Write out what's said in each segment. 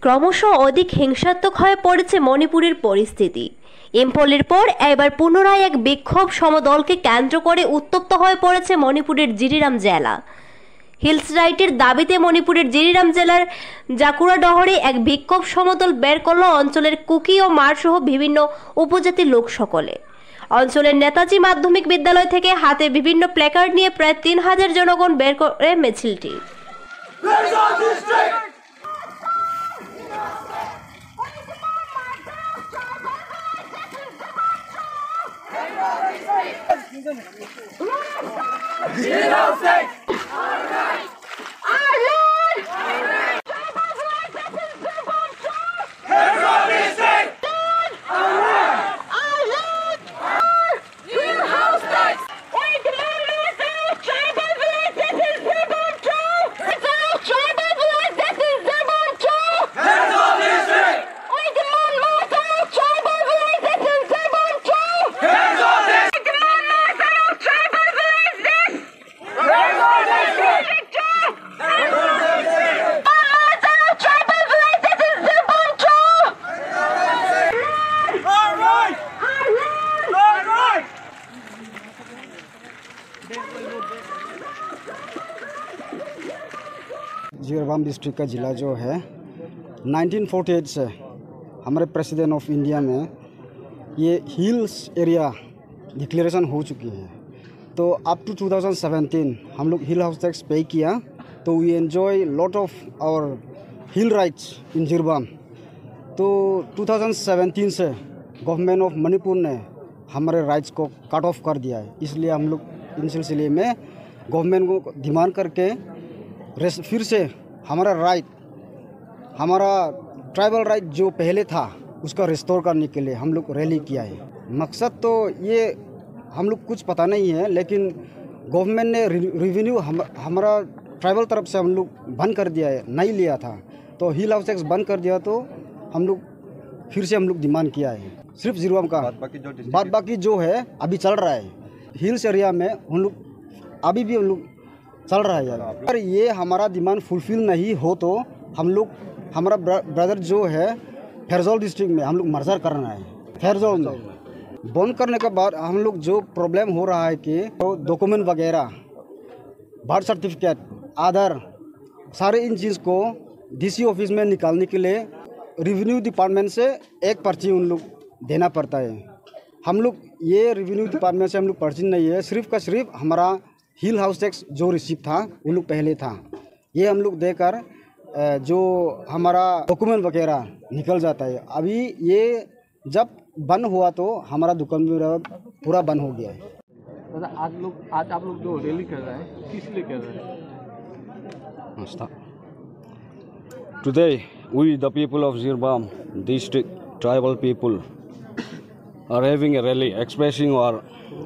ক্রমশ অধিক হিংসাত্মক হয়ে পড়েছে মণিপুরের পরিস্থিতি। ইম্ফলের পর এবার পুনরায় এক বিক্ষোভ সমদলকে কেন্দ্র করে উত্তপ্ত হয়ে পড়েছে মণিপুরের জিরিরাম জেলা। হিলস রাইটের দাবিতে মণিপুরের জিরিরাম জেলার জাকুড়াডহরে এক বিক্ষোভ সমদল বের করল অঞ্চলের কুকি ও মারসহ বিভিন্ন উপজাতির লোক সকলে। অঞ্চলের নেতাজি মাধ্যমিক বিদ্যালয় থেকে হাতে বিভিন্ন প্ল্যাকার্ড নিয়ে প্রায় 3000 জনগণ বের করে মিছিলটি। जिरबाम डिस्ट्रिक्ट का ज़िला जो है 1948 से हमारे प्रेसिडेंट ऑफ इंडिया में ये हिल्स एरिया डिक्लेरेशन हो चुकी है। तो अप टू 2017 हम लोग हिल हाउस टैक्स पे किया, तो we enjoy lot of our hill rights in Jiribam. तो 2017 से गवर्नमेंट ऑफ मणिपुर ने हमारे राइट्स को कट ऑफ कर दिया है। इसलिए हम लोग इन सिलसिले में गवर्नमेंट को डिमांड करके फिर से हमारा राइट, हमारा ट्राइबल राइट जो पहले था उसका रिस्टोर करने के लिए हम लोग रैली किया है। मकसद तो ये हम लोग कुछ पता नहीं है, लेकिन गवर्नमेंट ने रेवेन्यू हमारा ट्राइबल तरफ से हम लोग बंद कर दिया है, नहीं लिया था। तो हिल हाउस टैक्स बंद कर दिया, तो हम लोग फिर से हम लोग डिमांड किया है सिर्फ जिरबाम का। बाद बाकी जो है अभी चल रहा है हिल्स एरिया में, हम लोग अभी भी हम लोग चल रहा है यार। अगर ये हमारा डिमांड फुलफिल नहीं हो तो हम लोग, हमारा ब्रदर जो है फेरजौल डिस्ट्रिक्ट में हम लोग मर्जर करना है। फेरजौल में बंद करने के बाद हम लोग जो प्रॉब्लम हो रहा है कि तो डॉक्यूमेंट वगैरह, बर्थ सर्टिफिकेट, आधार, सारे इन चीज़ को डीसी ऑफिस में निकालने के लिए रेवेन्यू डिपार्टमेंट से एक पर्ची उन लोग देना पड़ता है। हम लोग ये रेवेन्यू डिपार्टमेंट से हम लोग पर्ची नहीं है, सिर्फ का सिर्फ हमारा हिल हाउस टैक्स जो रिसीप्ट था वो लोग पहले था, ये हम लोग देकर जो हमारा डॉक्यूमेंट वगैरह निकल जाता है। अभी ये जब बंद हुआ तो हमारा दुकान भी पूरा बंद हो गया है। दादा आज आप लोग जो रैली कर रहे हैं किस लिए कर रहे हैं? Today we the people of Zirbam district tribal people are having a rally expressing our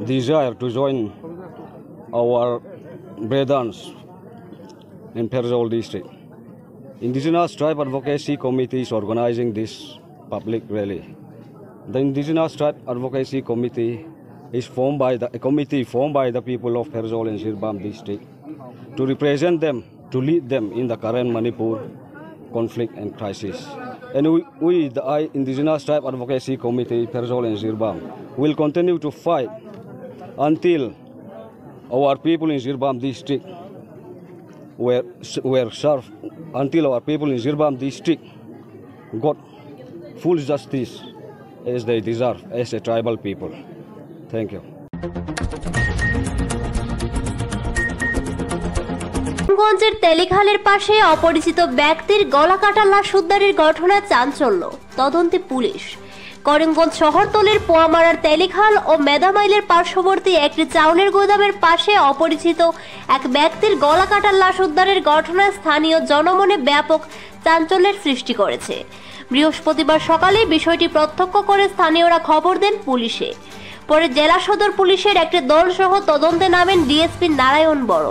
desire to join our brethren in Ferzol district. Indigenous Tribe Advocacy Committee is organizing this public rally. The Indigenous Tribe Advocacy Committee is formed by a committee formed by the people of Ferzol and Zirbam district to represent them, to lead them in the current Manipur conflict and crisis. And we the Indigenous Tribe Advocacy Committee, Ferzol and Zirbam, will continue to fight until our people in Zirbam district were served, until our people in Zirbam district got full justice as they deserve as a tribal people. Thank you. গঞ্জের তেলিখালের পাশে অপরিচিত ব্যক্তির গলা কাটা লাশ উদ্ধারের ঘটনায় চাঞ্চল্য, তদন্তে পুলিশ। করিমগঞ্জ শহরতলির পোয়ামারার তেলিখাল ও মেদামাইলের পার্শ্ববর্তী একটি চাউলের গোদামের পাশে অপরিচিত এক ব্যক্তির গলা কাটার লাশ উদ্ধারের ঘটনায় স্থানীয় জনমনে ব্যাপক চাঞ্চল্যের সৃষ্টি করেছে। বৃহস্পতিবার সকালে বিষয়টি প্রত্যক্ষ করে স্থানীয়রা খবর দেন পুলিশে। পরে জেলা সদর পুলিশের একটি দল সহ তদন্তে নামেন ডিএসপি নারায়ণ বড়।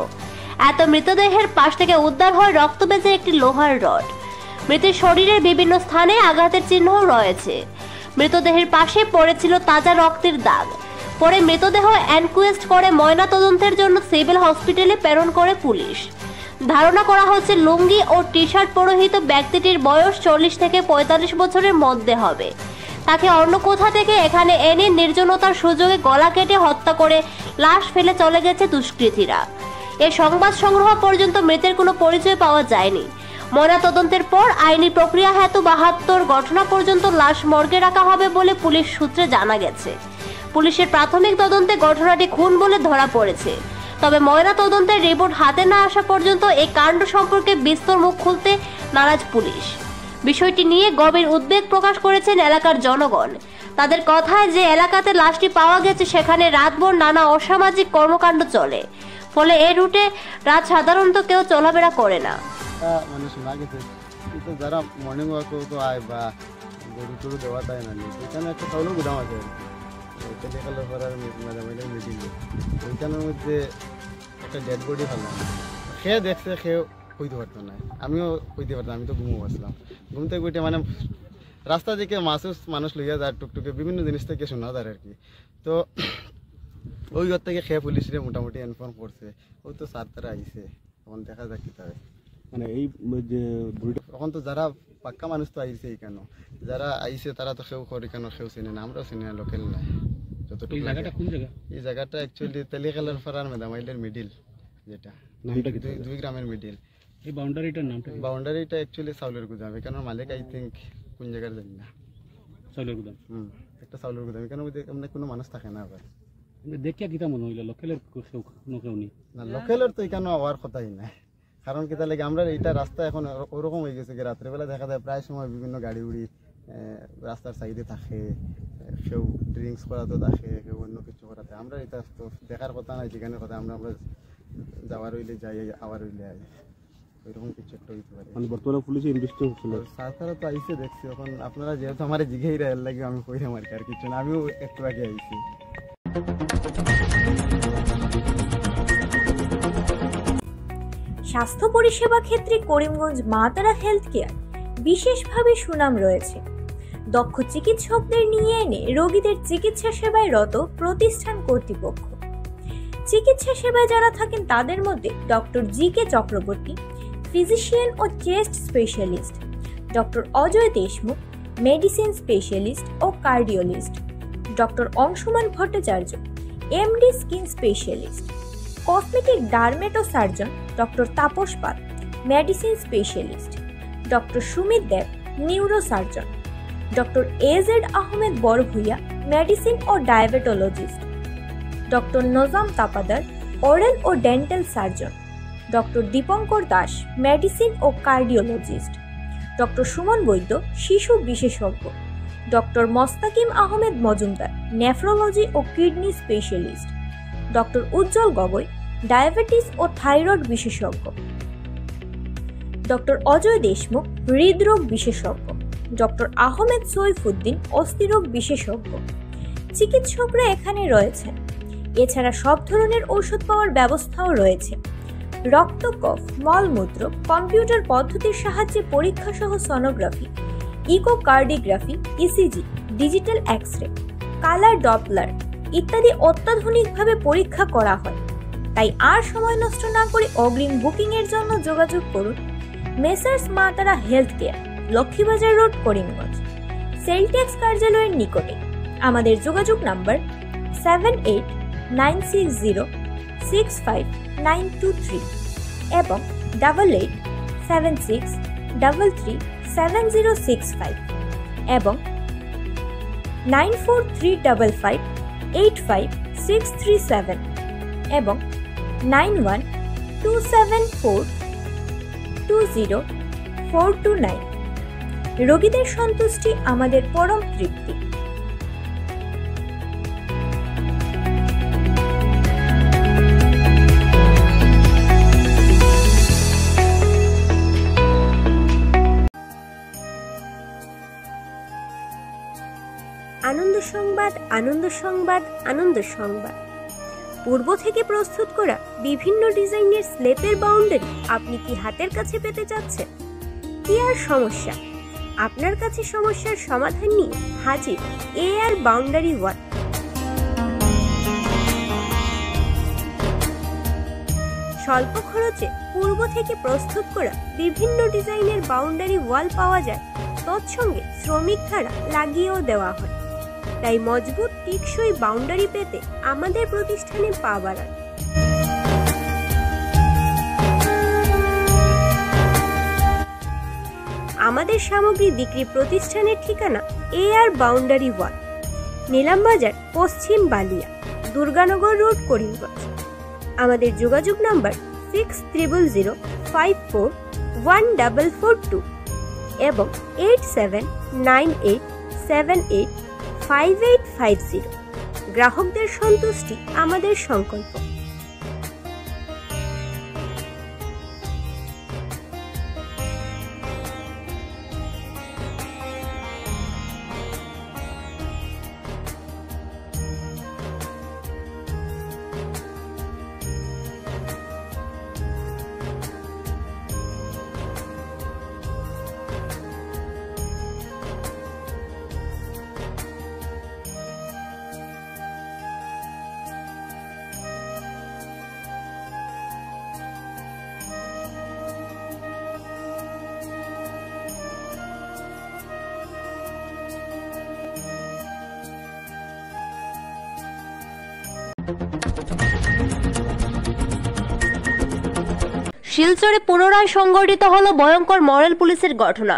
এত মৃতদেহের পাশ থেকে উদ্ধার হয় রক্তবেজে একটি লোহার রড। মৃতের শরীরের বিভিন্ন স্থানে আঘাতের চিহ্নও রয়েছে। মৃতদেহের পাশে পড়েছিল তাজা রক্তের দাগ। পরে মৃতদেহ এনকোয়েস্ট করে ময়না তদন্তের জন্য সিভিল হসপিটালে প্রেরণ করে পুলিশ। ধারণা করা হচ্ছে লুঙ্গি ও টি শার্ট পরিহিত ব্যক্তিটির বয়স 40 থেকে 45 বছরের মধ্যে হবে। তাকে অন্য কোথা থেকে এখানে এনে নির্জনতার সুযোগে গলা কেটে হত্যা করে লাশ ফেলে চলে গেছে দুষ্কৃতীরা। এ সংবাদ সংগ্রহ পর্যন্ত মৃতের কোনো পরিচয় পাওয়া যায়নি। ময়নাতদন্তের পর আইনি প্রক্রিয়া হেতু 72 ঘটনা পর্যন্ত লাশ মর্গে রাখা হবে বলে পুলিশ সূত্রে জানা গেছে। পুলিশের প্রাথমিক তদন্তে ঘটনাটি খুন বলে ধরা পড়েছে। তবে ময়নাতদন্তের রিপোর্ট হাতে না আসা পর্যন্ত এই কাণ্ড সম্পর্কে বিস্তর মুখ খুলতে নারাজ পুলিশ। বিষয়টি নিয়ে গভীর উদ্বেগ প্রকাশ করেছেন এলাকার জনগণ। তাদের কথায় যে এলাকাতে লাশটি পাওয়া গেছে সেখানে রাতভর নানা অসামাজিক কর্মকাণ্ড চলে, ফলে এই রুটে রাত সাধারণত কেউ চলাফেরা করে না। মানে শোনা গেছে কিন্তু যারা মর্নিং ওয়াক তো আয় বা গরু টরু দেওয়া যায় না, এখানে একটা চাউলের গুদাম আছে তেলিখালের পড়ার ম্যাডামাইলের মিডিলে, ওইখানের মধ্যে একটা ডেড বডি ফেললাম। খেয়ে দেখছে, খেয়ে কইতে পারতো না, আমিও কইতে পারতাম, আমি তো ঘুমো আসলাম। ঘুমতে কইতে মানে রাস্তা থেকে মানুষ লইয়া যায় টুকটুকে বিভিন্ন জিনিস থেকে শোনা যায় আর কি। তো ওই ঘর থেকে খেয়ে পুলিশে মোটামুটি ইনফর্ম করছে, ওই তো স্যার তারা আইসে, তখন দেখা যাক কী তবে। মানে এই যে তখন তো যারা পাক্কা মানুষ তো আইসে কেন, যারা আইসে তারা তো কেউ করে কেন, কেউ চিনে না, আমরাও চিনি না, লোকাল নাই যতটুকু। এই জায়গাটা অ্যাকচুয়ালি তেলিখালের ফারার মেদামাইলের মিডিল, যেটা 2 গ্রামের মিডিল। এই বাউন্ডারিটার নামটা? বাউন্ডারিটা অ্যাকচুয়ালি চাউলের গুদাম, এখানে মালিক আই থিঙ্ক কোন জায়গার জানি না। চাউলের গুদাম? একটা চাউলের গুদাম, এখানে মানে কোনো মানুষ থাকে না। আবার দেখিয়া কিতা মনে হইল লোকালের কেউ নেই না, লোকালের তো এখানে হওয়ার কথাই নাই। কারণ কিতা লাগে আমরা এইটা রাস্তা এখন ওরকম হয়ে গেছে কি রাত্রেবেলা দেখা যায় প্রায় সময় বিভিন্ন গাড়ি উড়ি রাস্তার সাইডে থাকে, কেউ ড্রিঙ্কস করাতে থাকে, কেউ অন্য কিছু করাতে। আমরা এটা তো দেখার কথা নাই, যেখানে কথা আমরা যাওয়ার হইলে যাই, আবার হইলে আই, ওইরকম কিছু একটা হইতে পারে। মানে বর্তমানে পুলিশে ইনভেস্টিগেশন ছিল, তাছাড়া তো আইসে দেখছি। এখন আপনারা যেহেতু আমার জিঘেইরা এর লাগে আমি কইলাম আর কি, আর কিছু না, আমিও একটু আগে আইছি। স্বাস্থ্য পরিষেবা ক্ষেত্রে করিমগঞ্জ মা তারা হেলথ কেয়ার বিশেষভাবে সুনাম রয়েছে। দক্ষ চিকিৎসকদের নিয়ে এনে রোগীদের চিকিৎসা সেবায় রত প্রতিষ্ঠান কর্তৃপক্ষ। চিকিৎসা সেবায় যারা থাকেন তাদের মধ্যে ডক্টর জি.কে. চক্রবর্তী, ফিজিশিয়ান ও chest specialist, doctor Ajay Deshmukh, medicine specialist ও cardiologist, doctor Anshuman Bhattacharya, MD skin specialist, cosmetic dermato surgeon doctor Tapas Pal, medicine specialist, doctor Sumit Deb, neuro surgeon, doctor AZ Ahmed Barbhuiya, medicine ও diabetologist, doctor Najam Tapadar, oral ও dental surgeon, doctor Dipankar Das, medicine ও cardiologist, doctor Suman Baidya, শিশু বিশেষজ্ঞ, doctor Mostakim Ahmed Majumdar, nephrology ও kidney specialist, doctor উজ্জ্বল Gogoi, diabetes ও thyroid বিশেষজ্ঞ, doctor Ajay Deshmukh, হৃদরোগ বিশেষজ্ঞ, doctor Ahmed Saifuddin, অস্থিরোগ বিশেষজ্ঞ। চিকিৎসকরা এখানে রয়েছেন। এছাড়া সব ধরনের ঔষধ পাওয়ার ব্যবস্থাও রয়েছে। রক্ত, কফ, মলমূত্র, কম্পিউটার পদ্ধতির সাহায্যে পরীক্ষা সহ sonography, echocardiography, ECG, digital X-ray, colour Doppler ইত্যাদি অত্যাধুনিকভাবে পরীক্ষা করা হয়। তাই আর সময় নষ্ট না করে অগ্রিম বুকিং এর জন্য যোগাযোগ করুন মেসার্স মা তারা health care, Laxmibazar road, Karimganj, sell tax কার্যালয়ের নিকটে। আমাদের যোগাযোগ নাম্বার 7896065923 এবং 8876337065 এবং 9435585637 এবং 9127420429। রোগীদের সন্তুষ্টি আমাদের পরম তৃপ্তি। আনন্দ সংবাদ, আনন্দ সংবাদ, আনন্দ সংবাদ। পূর্ব থেকে প্রস্তুত করা বিভিন্ন ডিজাইনের স্লেপের বাউন্ডারি আপনি কি হাতের কাছে পেতে চাচ্ছেন? কি আর সমস্যা, আপনার কাছে সমস্যার সমাধান নিয়ে হাজির AR বাউন্ডারি ওয়াল। স্বল্প খরচে পূর্ব থেকে প্রস্তুত করা বিভিন্ন ডিজাইনের বাউন্ডারি ওয়াল পাওয়া যায়, তৎসঙ্গে শ্রমিক দ্বারা লাগিয়েও দেওয়া হয়। তাই মজবুত টেকসই বাউন্ডারি পেতে আমাদের প্রতিষ্ঠানে পা বাড়ান। আমাদের সামগ্রী বিক্রি প্রতিষ্ঠানের ঠিকানা AR বাউন্ডারি ওয়াল, নিলামবাজার, পশ্চিম বালিয়া, দুর্গানগর রোড, করিমগঞ্জ। আমাদের যোগাযোগ নাম্বার 6000541442 এবং 8798785850। গ্রাহকদের সন্তুষ্টি আমাদের সংকল্প। শিলচরে পুনরায় সংঘটিত হলো ভয়ঙ্কর মডেল পুলিশের ঘটনা।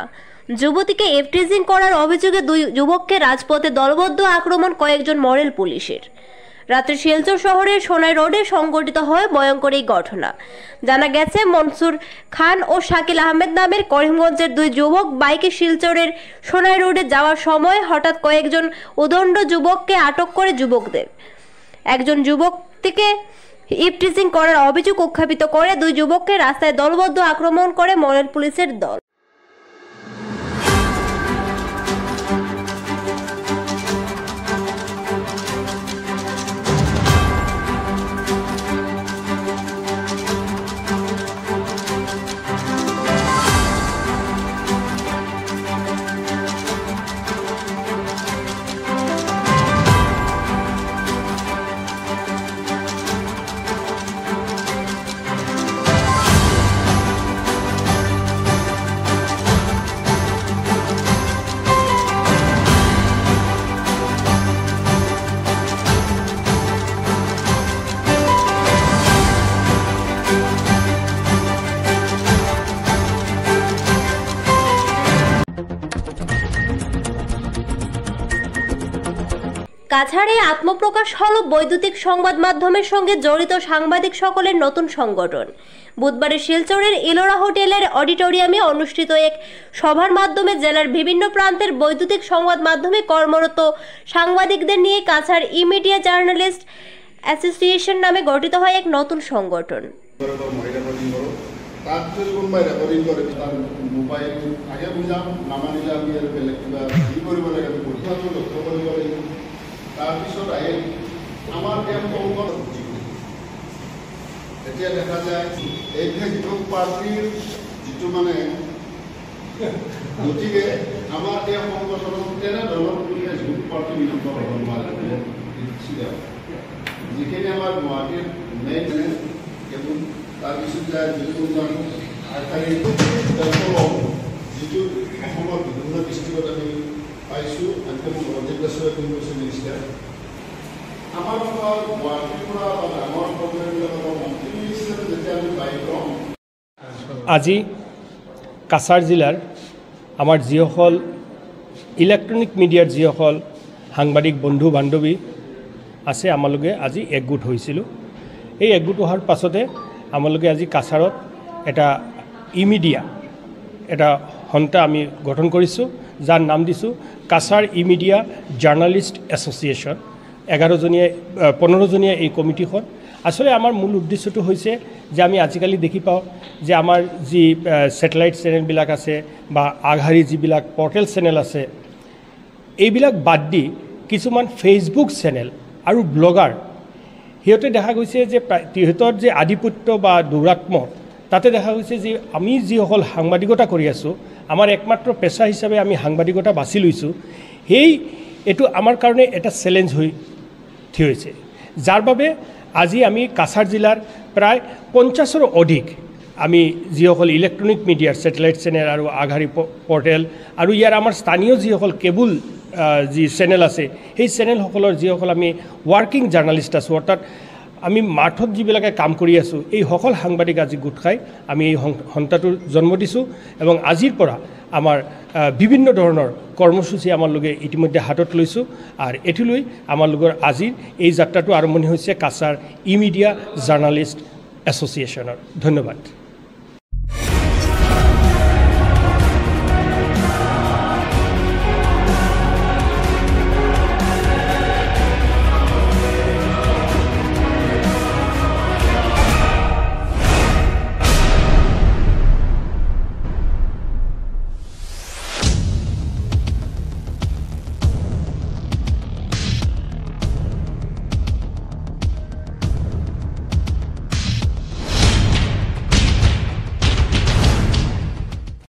যুবতীকে এফটিজিং করার অভিযোগে দুই যুবককে রাজপথে দলবদ্ধ আক্রমণ কয়েকজন মডেল পুলিশের। রাতে শিলচর শহরের সোনাই রোডে সংঘটিত হয় ভয়ঙ্কর এই ঘটনা। জানা গেছে, মনসুর খান ও শাকিল আহমেদ নামের করিমগঞ্জের দুই যুবক বাইকে শিলচরের সোনাই রোডে যাওয়ার সময় হঠাৎ কয়েকজন উদণ্ড যুবককে আটক করে যুবকদের একজন যুবকটিকে ইফটিজিং করার অভিযোগ উত্থাপিত করে দুই যুবককে রাস্তায় দলবদ্ধ আক্রমণ করে মডেল পুলিশের দল। কাছাড়ে আত্মপ্রকাশ হলো বৈদ্যুতিক সংবাদ মাধ্যমের সঙ্গে জড়িত সাংবাদিক সকলের নতুন সংগঠন। বুধবারে শিলচরের ইলোরা হোটেলের অডিটোরিয়ামে অনুষ্ঠিত এক সভার মাধ্যমে জেলার বিভিন্ন প্রান্তের বৈদ্যুতিক সংবাদ মাধ্যমে কর্মরত সাংবাদিকদের নিয়ে কাছাড় ই-মিডিয়া জার্নালিস্ট অ্যাসোসিয়েশন নামে গঠিত হয় এক নতুন সংগঠন। তাৰপিছত আহিল আমাৰ এতিয়া দেখা যায় এই ফেচবুক পাৰ্টিৰ যিটো মানে গতিকে আমাৰ এই সংগঠনত তেনেধৰণৰ ফেচবুক পাৰ্টি বিলম্ব হ'ব নোৱাৰে। যিখিনি আমাৰ গুৱাহাটীৰ মেইন কেৱল তাৰপিছত যায় যিটো যিটো অসমৰ বিভিন্ন ডিষ্ট্ৰিক্টত আমি পাইছোঁ। আনকি মোৰ ৰঞ্জিত দাসে কৈছে মিনিষ্টাৰ আমাৰ গুৱাহাটীৰ পৰা ডাঙৰ প্ৰব্লেমবিলাকৰ মন্ত্ৰী হিচাপে যেতিয়া আমি পাই লওঁ। আজি কাছাৰ জিলাৰ আমাৰ যিসকল ইলেক্ট্ৰনিক মিডিয়াৰ যিসকল সাংবাদিক বন্ধু বান্ধৱী আছে, আমালোকে আজি একগোট হৈছিলোঁ। এই একগোট হোৱাৰ পাছতে আমালোকে আজি কাছাৰত এটা ই-মিডিয়া এটা সন্থা আমি গঠন কৰিছোঁ, যাৰ নাম দিছোঁ কাছাৰ ই-মিডিয়া জাৰ্নালিষ্ট এছ'চিয়েশ্যন। 15জনীয়া এই কমিটিখন। আসলে আমাৰ মূল উদ্দেশ্যটো হৈছে যে আমি আজিকালি দেখি পাওঁ যে আমাৰ যি ছেটেলাইট চেনেলবিলাক আছে বা আগশাৰী যিবিলাক পৰ্টেল চেনেল আছে, এইবিলাক বাদ দি কিছুমান ফেচবুক চেনেল আৰু ব্লগাৰ সিহঁতে দেখা গৈছে যে সিহঁতৰ যে আধিপত্য বা দুৰাত্ম তাতে দেখা গৈছে যে আমি যিসকল সাংবাদিকতা কৰি আছোঁ, আমাৰ একমাত্ৰ পেচা হিচাপে আমি সাংবাদিকতা বাছি লৈছোঁ, এইটো আমাৰ কাৰণে এটা চেলেঞ্জ হৈ থিয় হৈছে, যাৰ বাবে আজি আমি কাছাৰ জিলাৰ প্ৰায় 50ৰো অধিক আমি যিসকল ইলেক্ট্ৰনিক মিডিয়াৰ ছেটেলাইট চেনেল আৰু আগশাৰী পৰ্টেল আৰু ইয়াৰ আমাৰ স্থানীয় যিসকল কেবল যি চেনেল আছে সেই চেনেলসকলৰ যিসকল আমি ৱাৰ্কিং জাৰ্ণালিষ্ট আছোঁ অৰ্থাৎ আমি মাঠত যিবিলাকে কাম কৰি আছোঁ এই সকল সাংবাদিক আজি গোট খাই আমি এই সন্থাটোৰ জন্ম দিছোঁ এবং আজিৰ পৰা আমাৰ বিভিন্ন ধৰণৰ কৰ্মসূচী আমালোকে ইতিমধ্যে হাতত লৈছোঁ আৰু এটিলৈ আমালোকৰ আজিৰ এই যাত্ৰাটো আৰম্ভণি হৈছে কাছাৰ ই মিডিয়া জাৰ্ণালিষ্ট এছ'চিয়েশ্যনৰ। ধন্যবাদ।